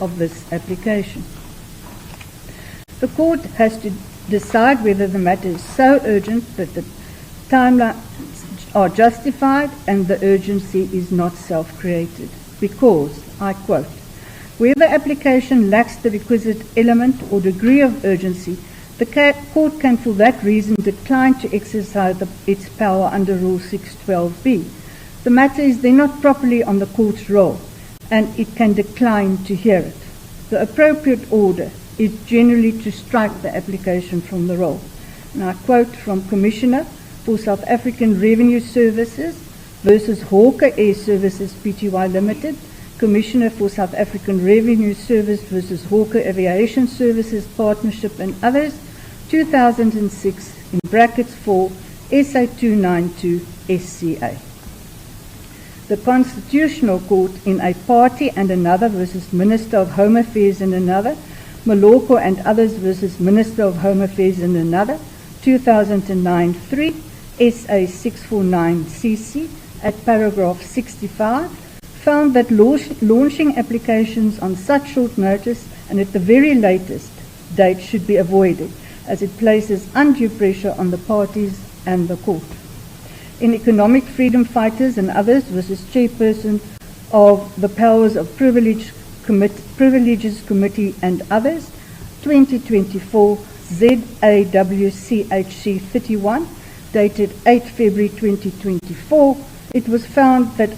of this application. The court has to decide whether the matter is so urgent that the timelines are justified and the urgency is not self-created, because, I quote, where the application lacks the requisite element or degree of urgency, the court can for that reason decline to exercise its power under Rule 612B. The matter is then not properly on the court's roll, and it can decline to hear it. The appropriate order is generally to strike the application from the roll. And I quote from Commissioner for South African Revenue Services versus Hawker Air Services Pty Limited, Commissioner for South African Revenue Service versus Hawker Aviation Services Partnership and others, 2006, in brackets for SA 292 SCA. The Constitutional Court in a party and another versus Minister of Home Affairs and another, Maloko and others versus Minister of Home Affairs and another, 2009-3, SA 649 CC, at paragraph 65, found that launching applications on such short notice and at the very latest date should be avoided, as it places undue pressure on the parties and the court. In Economic Freedom Fighters and others versus Chairperson of the Powers of Privileges Committee and others, 2024 ZAWCHC 31, dated 8 February 2024, it was found that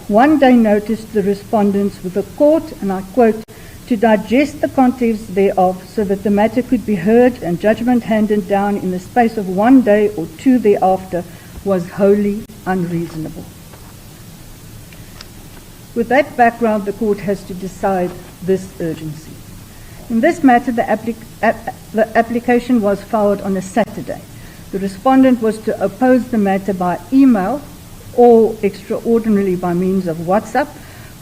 one day notice to the respondents with the court, and I quote, to digest the contents thereof so that the matter could be heard and judgment handed down in the space of 1 day or 2 thereafter was wholly unreasonable. With that background, the court has to decide this urgency. In this matter, the application was filed on a Saturday. The respondent was to oppose the matter by email or extraordinarily by means of WhatsApp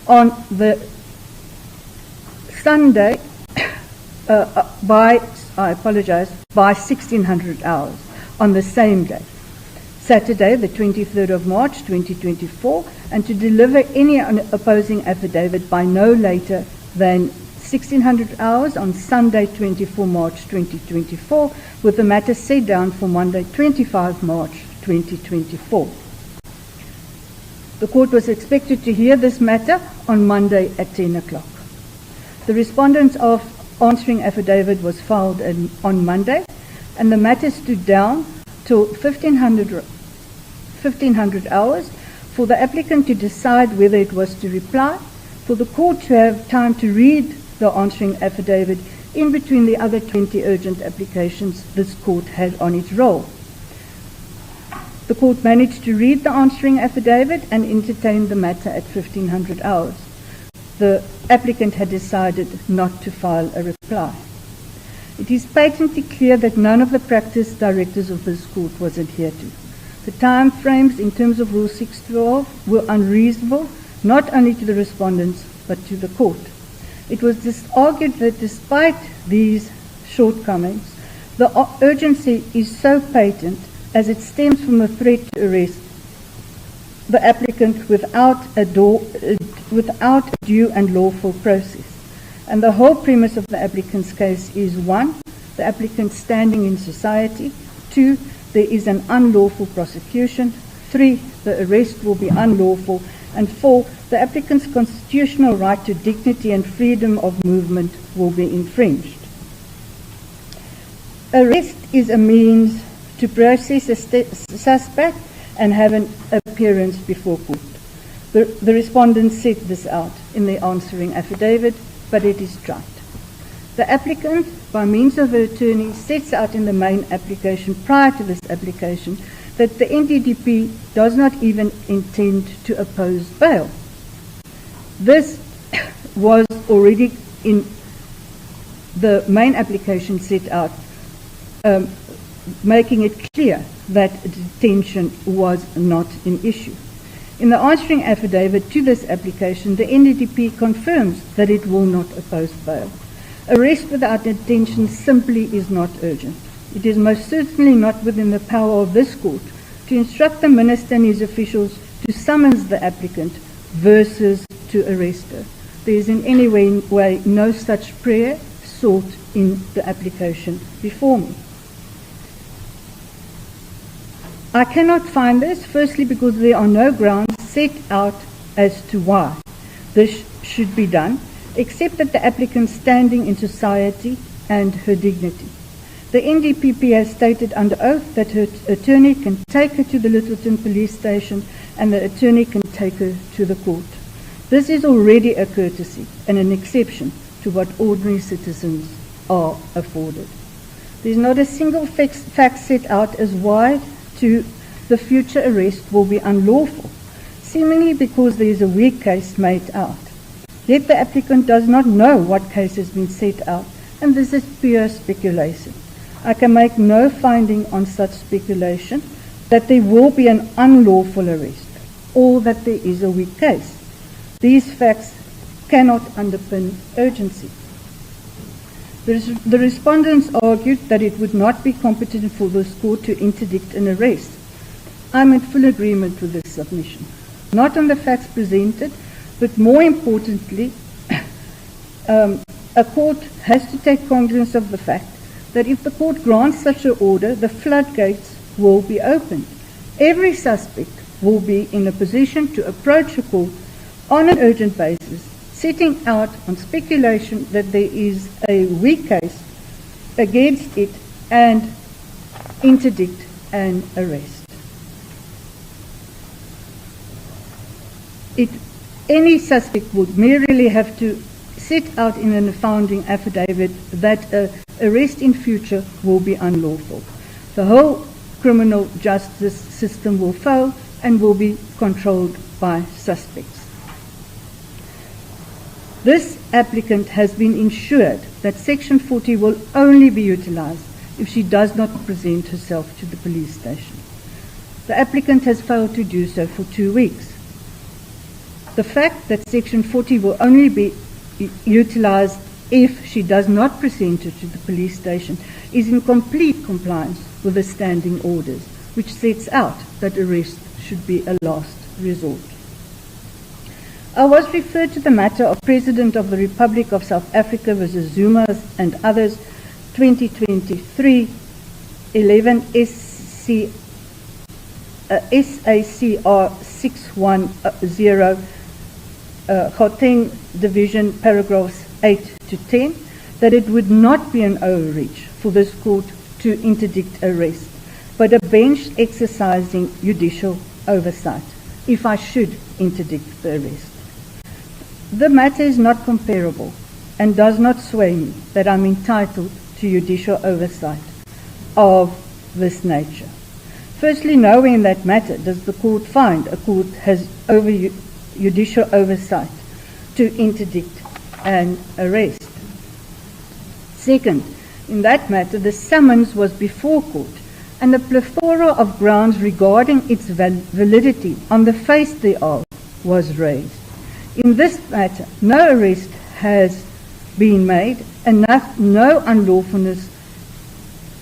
on the Sunday by 1600 hours on the same day, Saturday the 23rd of March 2024, and to deliver any opposing affidavit by no later than 1600 hours on Sunday 24 March 2024, with the matter set down for Monday 25 March 2024. The court was expected to hear this matter on Monday at 10 o'clock. The respondent's answering affidavit was filed on Monday, and the matter stood down till 1500 hours for the applicant to decide whether it was to reply, for the court to have time to read the answering affidavit in between the other 20 urgent applications this court had on its roll. The court managed to read the answering affidavit and entertain the matter at 1500 hours. The applicant had decided not to file a reply. It is patently clear that none of the practice directives of this court was adhered to. The time frames in terms of Rule 612 were unreasonable, not only to the respondents, but to the court. It was argued that despite these shortcomings, the urgency is so patent as it stems from the threat to arrest the applicant without a due and lawful process. And the whole premise of the applicant's case is 1, the applicant's standing in society, 2, there is an unlawful prosecution, 3, the arrest will be unlawful, and 4, the applicant's constitutional right to dignity and freedom of movement will be infringed. Arrest is a means to process a suspect and have an appearance before court. The respondent set this out in the answering affidavit, but it is trite. The applicant, by means of her attorney, sets out in the main application prior to this application that the NDDP does not even intend to oppose bail. This was already in the main application set out, making it clear that detention was not an issue. In the answering affidavit to this application, the NDDP confirms that it will not oppose bail. Arrest without detention simply is not urgent. It is most certainly not within the power of this court to instruct the minister and his officials to summons the applicant versus to arrest her. there is in any way no such prayer sought in the application before me. I cannot find this, firstly because there are no grounds set out as to why this should be done, except that the applicant's standing in society and her dignity. The NDPP has stated under oath that her attorney can take her to the Littleton police station and the attorney can take her to the court. This is already a courtesy and an exception to what ordinary citizens are afforded. There is not a single fact set out as why to the future arrest will be unlawful, seemingly because there is a weak case made out. Yet the applicant does not know what case has been set out, and this is pure speculation. I can make no finding on such speculation that there will be an unlawful arrest, or that there is a weak case. These facts cannot underpin urgency. The respondents argued that it would not be competent for this court to interdict an arrest. I am in full agreement with this submission. Not on the facts presented, but more importantly, a court has to take cognizance of the fact that if the court grants such an order, the floodgates will be opened. Every suspect will be in a position to approach a court on an urgent basis, setting out on speculation that there is a weak case against it and interdict an arrest. Any suspect would merely have to set out in a founding affidavit that arrest in future will be unlawful. The whole criminal justice system will fail and will be controlled by suspects. This applicant has been ensured that Section 40 will only be utilized if she does not present herself to the police station. The applicant has failed to do so for 2 weeks. The fact that Section 40 will only be utilized if she does not present her to the police station is in complete compliance with the standing orders, which sets out that arrest should be a last resort. I was referred to the matter of President of the Republic of South Africa versus Zuma and others, 2023, 11 SACR 610, Gauteng Division, paragraphs 8 to 10, that it would not be an overreach for this court to interdict arrest, but a bench exercising judicial oversight, if I should interdict the arrest. The matter is not comparable and does not sway me that I'm entitled to judicial oversight of this nature. Firstly, nowhere in that matter does the court find a court has judicial oversight to interdict an arrest. Second, in that matter, the summons was before court, and a plethora of grounds regarding its validity on the face thereof was raised. In this matter, no arrest has been made, and no unlawfulness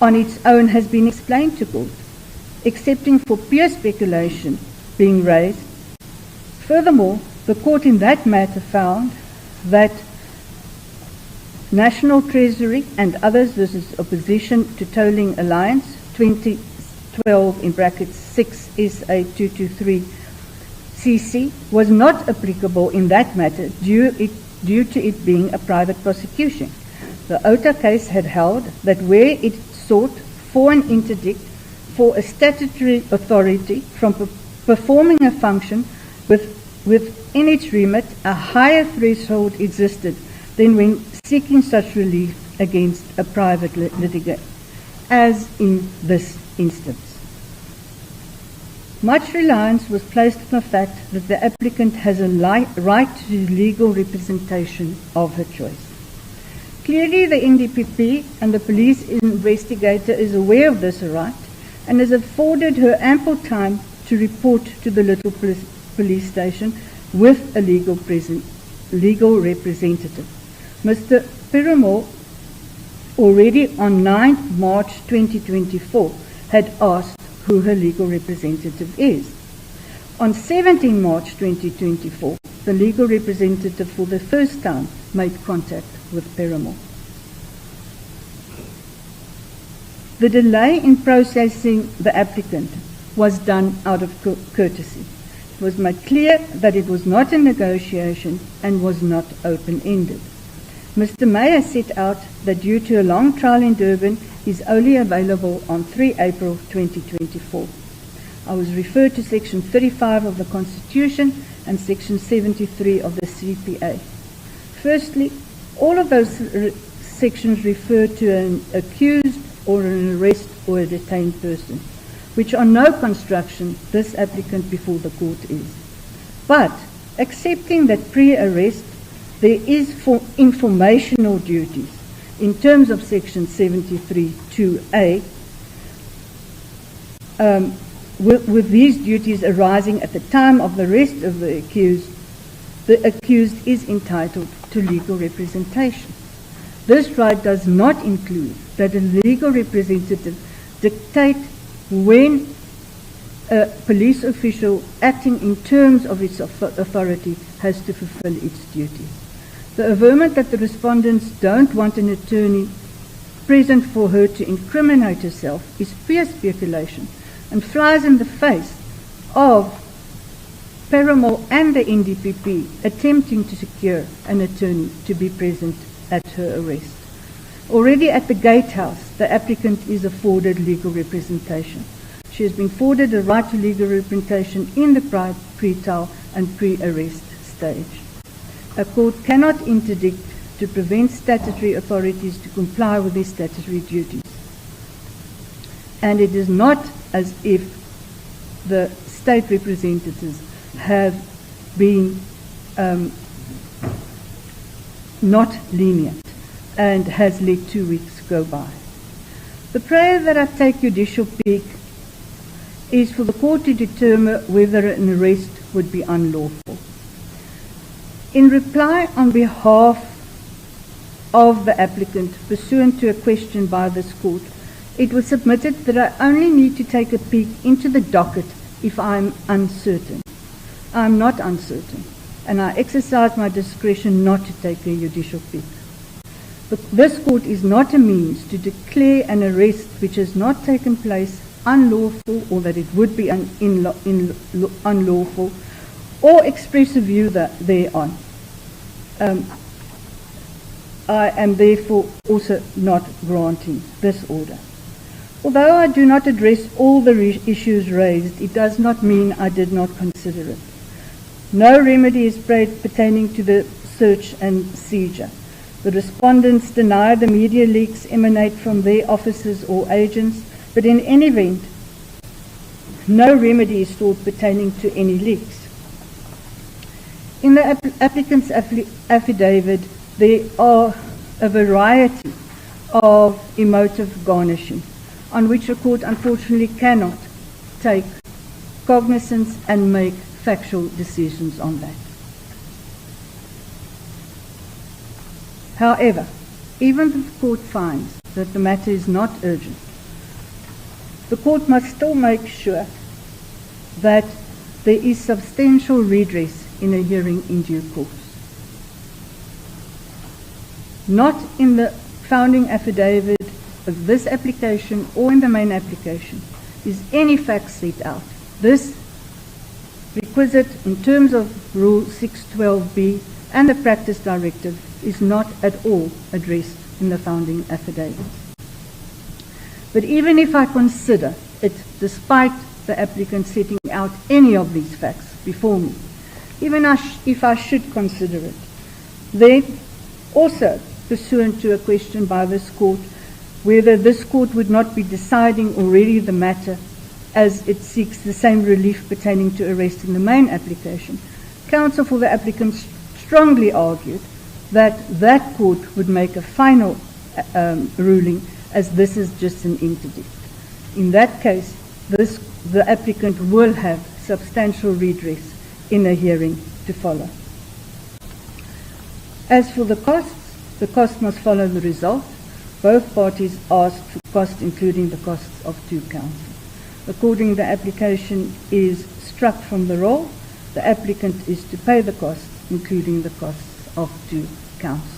on its own has been explained to court, excepting for pure speculation being raised. Furthermore, the court in that matter found that National Treasury and others, this is Opposition to Tolling Alliance, 2012 in brackets 6 SA 223 CC, was not applicable in that matter due to it being a private prosecution. The OTA case had held that where it sought for an interdict for a statutory authority from performing a function within its remit, a higher threshold existed than when seeking such relief against a private litigant, as in this instance. Much reliance was placed on the fact that the applicant has a right to legal representation of her choice. Clearly, the NDPP and the police investigator is aware of this right and has afforded her ample time to report to the Little Police Station with a legal representative. Mr. Piramore, already on 9 March 2024, had asked who her legal representative is. On 17 March 2024, the legal representative for the first time made contact with Paramore. The delay in processing the applicant was done out of courtesy. It was made clear that it was not a negotiation and was not open-ended. Mr. Meyer set out that due to a long trial in Durban, he is only available on 3 April 2024. I was referred to Section 35 of the Constitution and Section 73 of the CPA. Firstly, all of those sections refer to an accused or an arrest or a detained person, which are no construction this applicant before the court is. But accepting that pre-arrest there is for informational duties in terms of Section 73(2)(a, with these duties arising at the time of the arrest of the accused is entitled to legal representation. This right does not include that a legal representative dictate when a police official acting in terms of its authority has to fulfill its duties. The averment that the respondents don't want an attorney present for her to incriminate herself is pure speculation and flies in the face of Paramore and the NDPP attempting to secure an attorney to be present at her arrest. Already at the gatehouse, the applicant is afforded legal representation. She has been afforded a right to legal representation in the pre-trial and pre-arrest stage. A court cannot interdict to prevent statutory authorities to comply with their statutory duties. And it is not as if the state representatives have been not lenient and has let 2 weeks go by. The prayer that I take judicial pick is for the court to determine whether an arrest would be unlawful. In reply on behalf of the applicant pursuant to a question by this court, it was submitted that I only need to take a peek into the docket if I'm uncertain. I'm not uncertain, and I exercise my discretion not to take a judicial peek. But this court is not a means to declare an arrest which has not taken place unlawful or that it would be unlawful or express a view thereon. I am therefore also not granting this order. Although I do not address all the issues raised, it does not mean I did not consider it. No remedy is pertaining to the search and seizure. The respondents deny the media leaks emanate from their officers or agents, but in any event, no remedy is sought pertaining to any leaks. In the applicant's affidavit, there are a variety of emotive garnishing, on which a court unfortunately cannot take cognizance and make factual decisions on that. However, even if the court finds that the matter is not urgent, the court must still make sure that there is substantial redress in a hearing in due course. Not in the founding affidavit of this application or in the main application is any fact set out. This requisite in terms of Rule 612B and the Practice Directive is not at all addressed in the founding affidavit. But even if I consider it, despite the applicant setting out any of these facts before me, even if I should consider it, then also pursuant to a question by this court, whether this court would not be deciding already the matter as it seeks the same relief pertaining to arrest in the main application, counsel for the applicant strongly argued that that court would make a final ruling as this is just an interdict. In that case, the applicant will have substantial redress in a hearing to follow. As for the cost must follow the result. Both parties asked for cost, including the costs of two counsel. Accordingly, the application is struck from the roll, the applicant is to pay the costs, including the costs of due counsel.